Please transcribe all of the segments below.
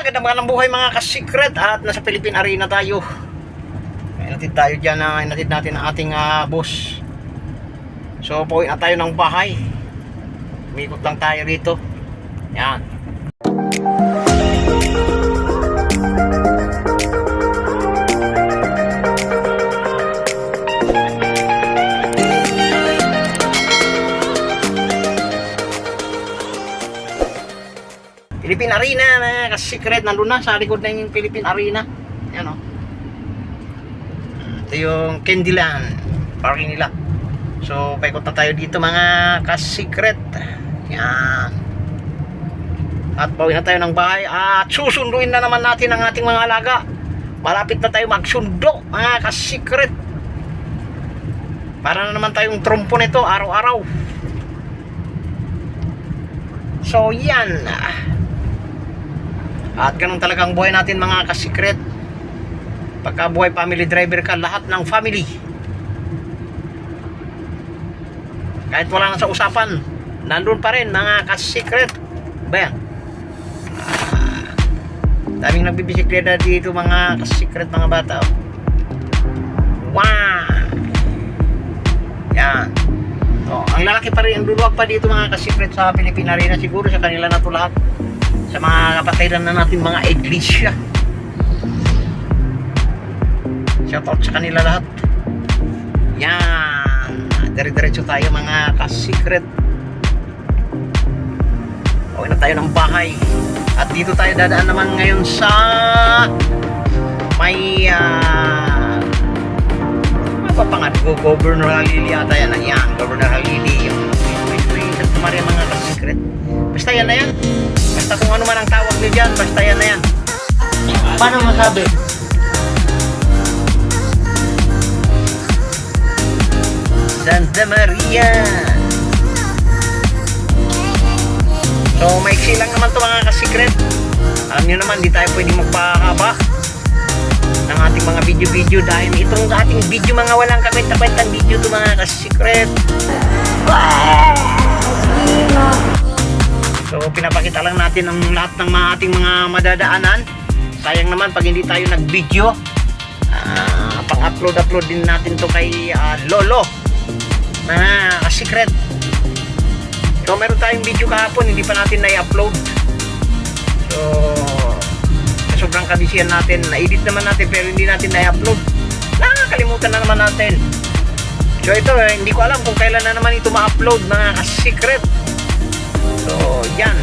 Magandang buhay mga ka-secret at nasa Philippine Arena tayo. Inatid tayo dyan na inatid natin ang ating boss. So pauwi na tayo ng bahay. Umikot lang tayo rito. Yan. Philippine Arena mga ka-secret, nandun na sa likod na yung Philippine Arena. Yan o. Ito yung Candyland parking nila. So paikot na tayo dito mga ka-secret. Yan. At pauwi na tayo ng bahay at susunduin na naman natin ang ating mga alaga. Malapit na tayo magsundo mga ka-secret. Para na naman tayong trumpo nito araw-araw. So yan. At ganun talagang buhay natin mga ka-secret. Pagka buhay family driver ka, lahat ng family, kahit wala na sa usapan, nandun pa rin mga ka-secret. Ba yan? Daming nagbibisikleta dito mga ka-secret, mga bata. Wow! Yan. So, ang lalaki pa rin, ang luluwag pa dito mga ka-secret sa Philippine Arena. Siguro sa kanila na ito lahat. Sa mga kapatiran na natin mga iglesia. Shoutout sa kanila lahat. Yan. Dire-diretso tayo mga ka-secret. Uwi na tayo ng bahay. At dito tayo dadaan naman ngayon sa may Governor Halili ata yan. Yan, Governor Halili. May Santa Maria mga ka-secret. Basta yan na yan. Basta kung ano man ang tawag niyo dyan, basta yan na yan. Paano masabi? Santa Maria. So maiksi lang naman ito mga ka-secret. Alam nyo naman, di tayo pwede magpakaba ng ating mga video-video dahil itong ating video mga walang kakwenta-kwentang video ito mga ka-secret. So pinapakita lang natin ang lahat ng mga ating mga madadaanan. Sayang naman pag hindi tayo nag-video. Pang-upload din natin to kay Lolo mga ka-secret. So meron tayong video kahapon, hindi pa natin na-upload. So sobrang kabisihan natin, na-edit naman natin pero hindi natin na-upload. Nakakalimutan na naman natin. So ito hindi ko alam kung kailan na naman ito ma-upload mga ka-secret. So yan,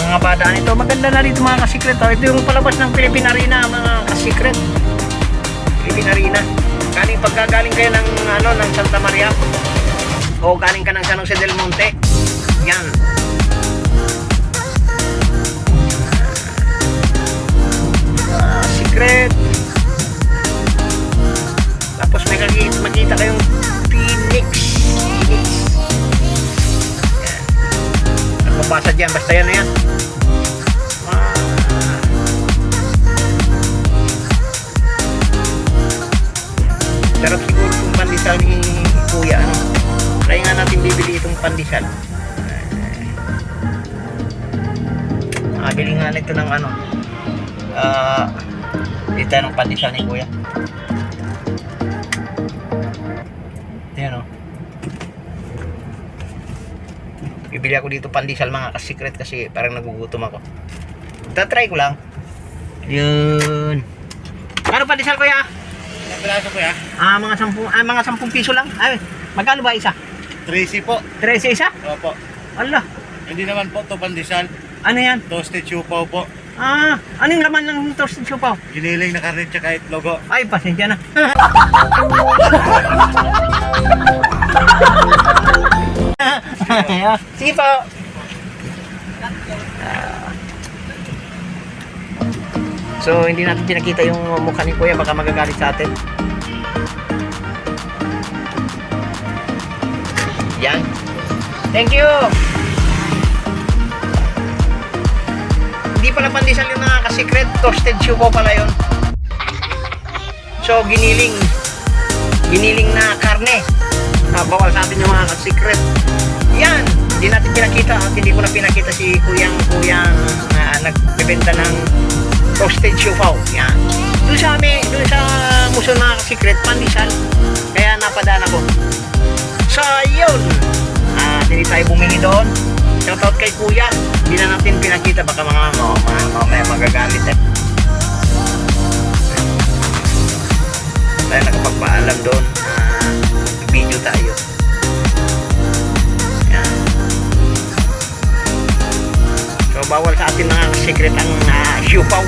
mga badaan ito, maganda na rito mga ka-secret. Ito yung palabas ng Philippine Arena mga ka-secret. Philippine Arena. Pagkagaling kayo ng ng Santa Maria o galing ka ng San Jose del Monte, yan. Secret. Tapos may makita kayong Phoenix. Pasa dyan, basta yan na yan. Sarap siguro itong pandesal ni Kuya. Try nga natin bibili itong pandesal. Bili nga nito ng dito ng pandesal ni Kuya. Ayan o. Bibili ako dito pandesal mga ka-secret kasi parang nagugutom ako. Tatry ko lang. Yun. Ano pandesal Kuya? Piraso Kuya? Mga 10 piso lang. Ay, magkano ba isa? 13 po. 13 isa? Opo. Allah. Hindi naman po to pandesal. Ano yan? Toasted siupaw po. Anong laman ng toasted siupaw? Giniling na karne tsaka itlog. Ay, pasensya na. Sige po. So hindi natin pinakita yung mukha ni Kuya, baka magagalit sa atin. Yan. Thank you. Hindi pala pandesal yung mga ka-secret, toasted siupaw pala yun. So giniling na karne. Bawal sa atin yung mga ka-secret. Yan, hindi natin pinakita at hindi ko na pinakita si kuyang nagbebenta ng roasted siopaw. Yan. Doon sa muso na secret pandesal. Kaya napadaan ako. So, yun. Hindi tayo bumili doon. Shoutout kay Kuya. Hindi na natin pinakita. Baka mga magagamit eh. Tayo nakapagpaalam doon. Video tayo. Yan. So, bawal sa atin mga secret ang siopaw.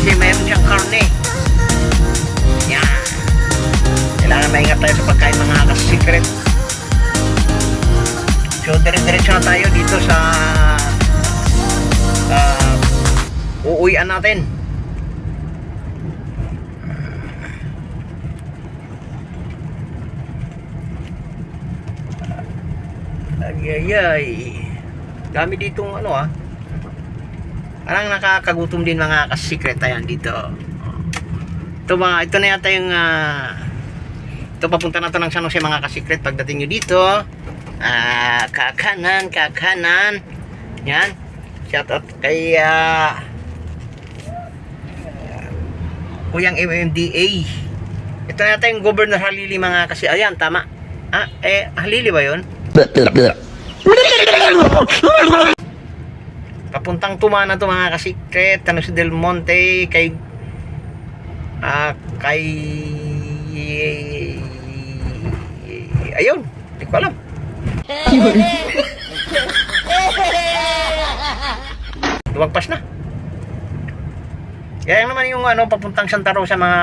Kasi mayroon siyang karne. Yan. Kailangan maingat tayo sa pagkain mga ka-secret. So, dire-diretso na tayo dito sa uuwian natin. Ay. Dami ditong parang nakakagutom din mga ka-secret. Ayan dito. Ito na yata yung ito papunta na to ng San Jose mga ka-secret. Pagdating nyo dito, kakanan. Yan. Shoutout kay Kuyang MMDA. Ito na yata yung Governor Halili mga kasi. Ayan, tama. Halili ba yun? Papuntang Tumana to mga ka-secret. San Jose del Monte kay ayun, hindi ko alam. Lumagpas na. Kaya naman yung papuntang Santa Rosa mga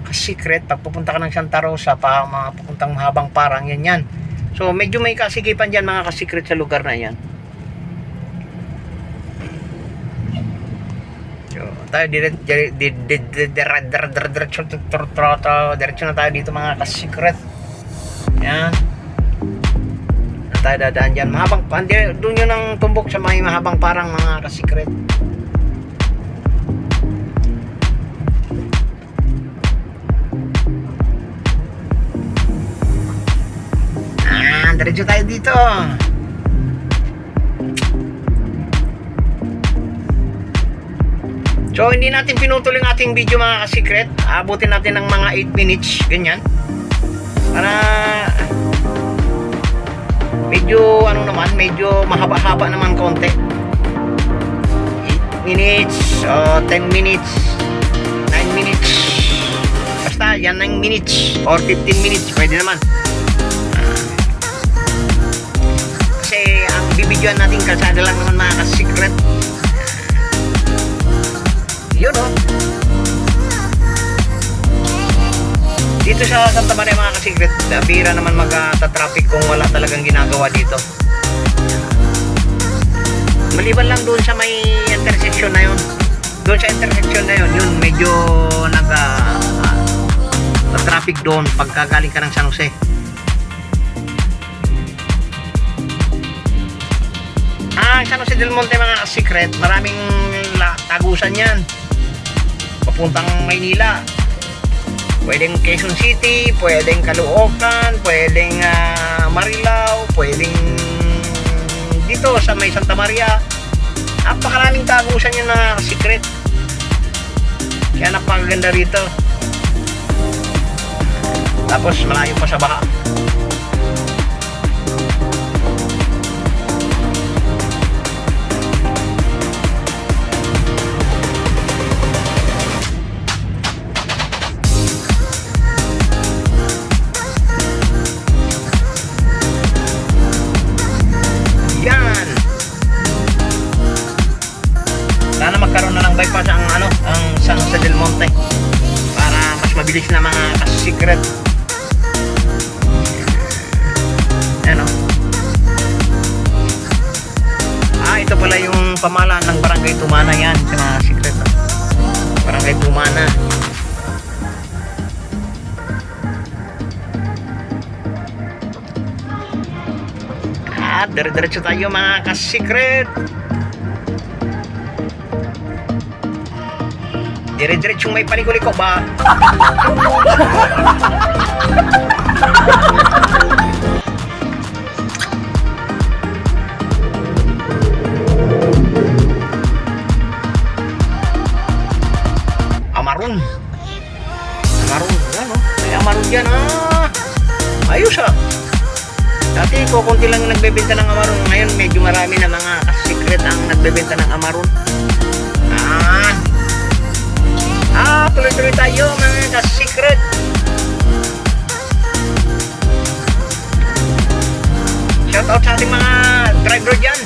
ka-secret. Pag pupunta ka ng Santa Rosa mga papuntang Mahabang Parang, yan. So medyo may kasikipan dyan mga ka-secret sa lugar na yan. So tayo diretso na tayo dito mga ka-secret. Yan. Tayo dadaan dyan. Doon yun ang tumbok sa may Mahabang Parang mga ka-secret. Diretso tayo dito. So hindi natin pinutol yung ating video mga ka-secret. Abutin natin ng mga 8 minutes. Ganyan. Para medyo medyo mahaba-haba naman konti. 8 minutes, 10 minutes, 9 minutes. Basta yan 9 minutes or 15 minutes pwede naman. Kasi ang bibidyoan natin kalsada lang naman mga ka-secret. Yun dito sa Santa Maria mga ka-secret, bira naman magta-traffic kung wala talagang ginagawa dito. Maliban lang doon sa may intersection na yun. Doon sa intersection na yun medyo traffic doon pagkagaling ka ng San Jose. San Jose del Monte mga ka-secret, maraming tagusan yan. Papuntang Maynila. Pwedeng Quezon City, pwedeng Caloocan, pwedeng Marilao, pwedeng dito sa may Santa Maria. Napakaraming tagusan yan mga ka-secret. Kaya napakaganda rito. Tapos malayo pa sa baha. Sana magkaroon na ng bypass ang San Jose del Monte para mas mabilis na mga ka-secret. Ito pala yung pamahalaan ng Barangay Tumana yan sa mga secret. Barangay Tumana. At dire-diretso tayo mga ka-secret. Dire-diretso may paliko-liko ba? Amaron. Amaron, ano? May Amaron dyan, ayos Dati kukunti lang yung nagbebenta ng Amaron. Ngayon medyo marami na mga secret ang nagbebenta ng Amaron. Tuloy-tuloy tayo mga ka-secret. Shoutout sa ating mga driver dyan.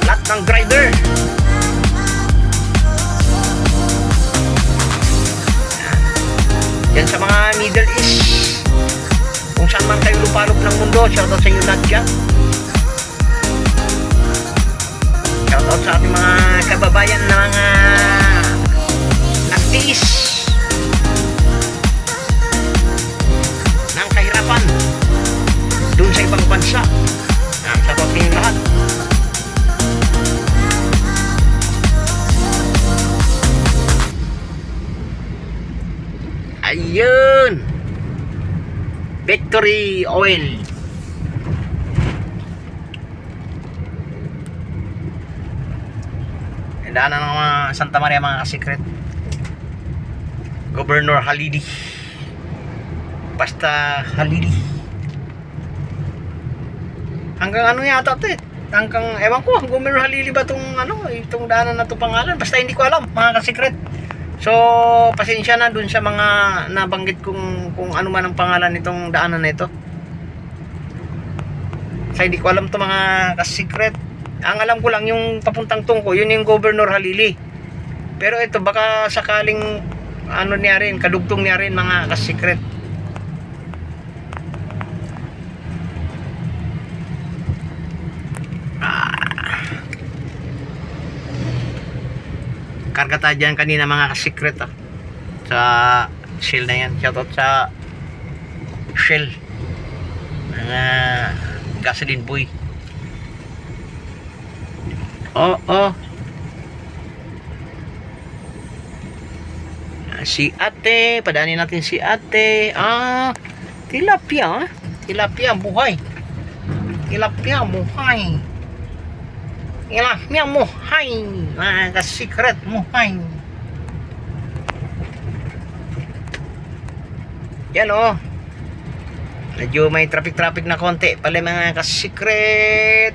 Lahat ng driver. Yan sa mga Middle East. Kung saan man kayo lupalop ng mundo, shoutout sa inyo lahat dyan. Shoutout sa ating mga kababayan na mga nagtiis ng kahirapan doon sa ibang bansa. Shoutout sa inyo lahat. Ayun, Victory Oil. Daanan ng mga Santa Maria mga ka-secret. Governor Halili. Basta Halili. Hanggang ano yata ito hanggang, ewan ko, Governor Halili ba itong daanan na ito pangalan? Basta hindi ko alam mga ka-secret. So, pasensya na dun sa mga nabanggit kung ano man ang pangalan nitong daanan na ito. Kasi hindi ko alam to mga ka-secret. Ang alam ko lang yung papuntang Tungko, yun yung Governor Halili. Pero ito baka sakaling ano niya rin, kadugtong niya rin mga ka-secret. Karga tayo dyan kanina mga ka-secret sa Shell na yan. Shoutout sa Shell, mga gasoline boy. Si ate, padaanin natin si ate. Tilapia, tilapia buhay. Tilapia buhay. Tilapia buhay. Mga ka-secret buhay. Yan medyo may traffic na konti pala mga ka-secret.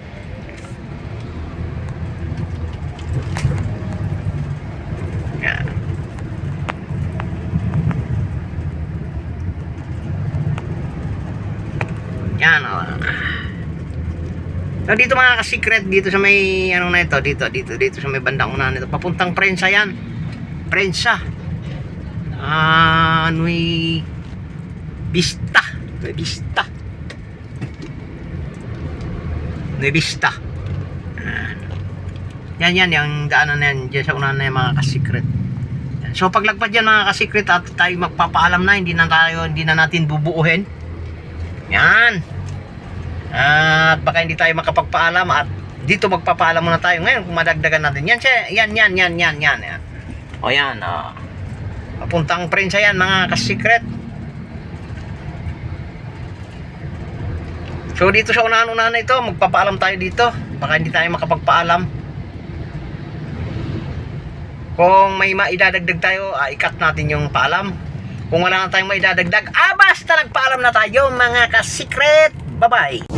Yan dito mga ka-secret, dito sa may ano na ito, dito sa may bandang unahan nito, papuntang Prensa yan. Prensa. Nuy Vista. Nuy Vista. Yan yung daanan na yan, dyan sa unahan na yan mga ka-secret. So paglagpad yan mga ka-secret at tayo magpapaalam na, hindi na natin bubuuhin. Yan. At baka hindi tayo makapagpaalam at dito magpapaalam muna tayo ngayon kung madagdagan natin. Yan. Yan. Papuntang Prensa yan mga ka-secret. So dito sa unahan na ito, magpapaalam tayo dito. Baka hindi tayo makapagpaalam. Kung may maidadagdag tayo, ikat natin yung paalam. Kung wala na tayong maidadagdag, basta nagpaalam na tayo mga ka-secret. Bye-bye.